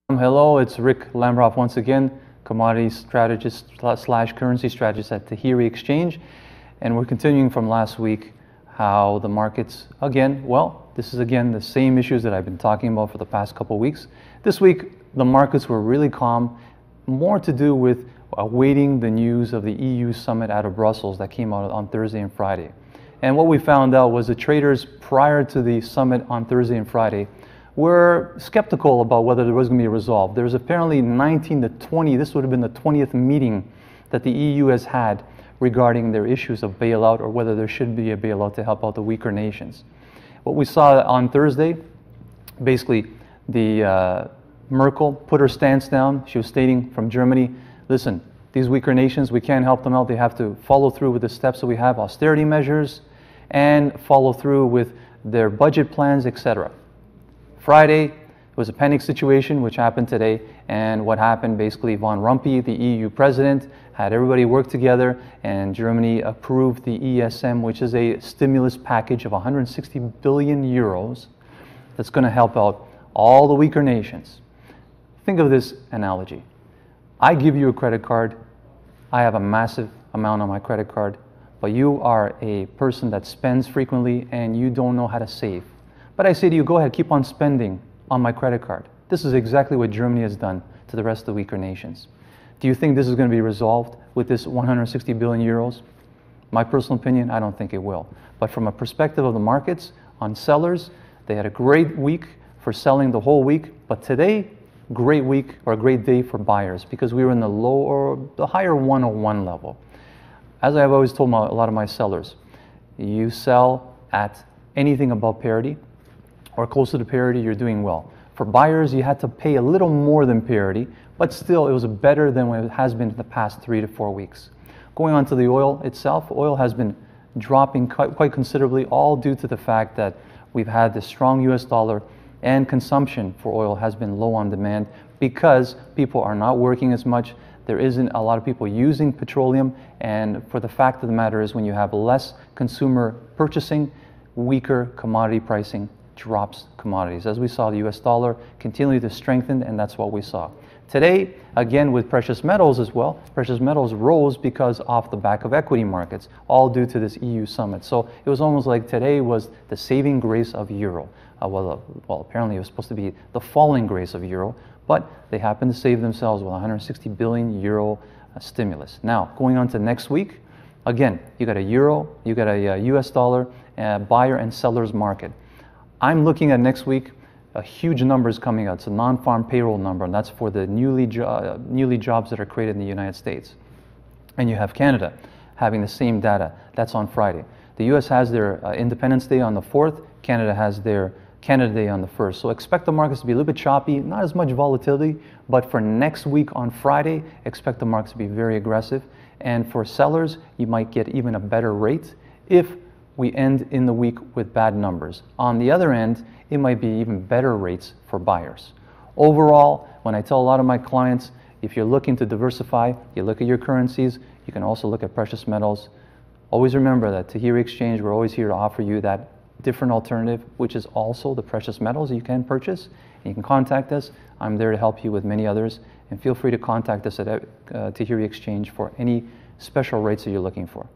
Hello, it's Rick Lambroff once again, commodity strategist slash currency strategist at Taheri Exchange. And we're continuing from last week how the markets, this is again the same issues that I've been talking about for the past couple of weeks. This week, the markets were really calm, more to do with awaiting the news of the EU summit out of Brussels that came out on Thursday and Friday. And what we found out was the traders prior to the summit on Thursday and Friday were skeptical about whether there was going to be a resolve. There's apparently 19 to 20, this would have been the 20th meeting that the EU has had regarding their issues of bailout or whether there should be a bailout to help out the weaker nations. What we saw on Thursday, basically Merkel put her stance down. She was stating from Germany, listen, these weaker nations, we can't help them out. They have to follow through with the steps that we have, austerity measures, and follow through with their budget plans, etc. Friday, it was a panic situation, which happened today, and what happened, basically, Van Rompuy, the EU president, had everybody work together, and Germany approved the ESM, which is a stimulus package of 160 billion euros that's going to help out all the weaker nations. Think of this analogy. I give you a credit card, I have a massive amount on my credit card, but you are a person that spends frequently and you don't know how to save. But I say to you, go ahead, keep on spending on my credit card. This is exactly what Germany has done to the rest of the weaker nations. Do you think this is going to be resolved with this 160 billion euros? My personal opinion, I don't think it will. But from a perspective of the markets, on sellers, they had a great week for selling the whole week, but today, great week or a great day for buyers because we were in the low or the higher 101 level. As I've always told a lot of my sellers, you sell at anything above parity, or closer to parity, you're doing well. For buyers, you had to pay a little more than parity, but still it was better than what it has been in the past 3 to 4 weeks. Going on to the oil itself, oil has been dropping quite considerably, all due to the fact that we've had this strong US dollar and consumption for oil has been low on demand because people are not working as much. There isn't a lot of people using petroleum, and for the fact of the matter is when you have less consumer purchasing, weaker commodity pricing drops commodities. As we saw, the US dollar continue to strengthen, and that's what we saw. Today, again with precious metals as well, precious metals rose because off the back of equity markets, all due to this EU summit. So it was almost like today was the saving grace of euro. Well, apparently it was supposed to be the falling grace of euro, but they happened to save themselves with 160 billion euro stimulus. Now, going on to next week, again, you got a euro, you got a US dollar buyer and seller's market. I'm looking at next week, huge numbers coming out. It's a non-farm payroll number, and that's for the newly jobs that are created in the United States. And you have Canada having the same data. That's on Friday. The US has their Independence Day on the 4th. Canada has their Canada Day on the 1st. So expect the markets to be a little bit choppy, not as much volatility, but for next week on Friday, expect the markets to be very aggressive. And for sellers, you might get even a better rate if we end in the week with bad numbers. On the other end, it might be even better rates for buyers. Overall, when I tell a lot of my clients, if you're looking to diversify, you look at your currencies, you can also look at precious metals. Always remember that Taheri Exchange, we're always here to offer you that different alternative, which is also the precious metals you can purchase. And you can contact us. I'm there to help you with many others. And feel free to contact us at Taheri Exchange for any special rates that you're looking for.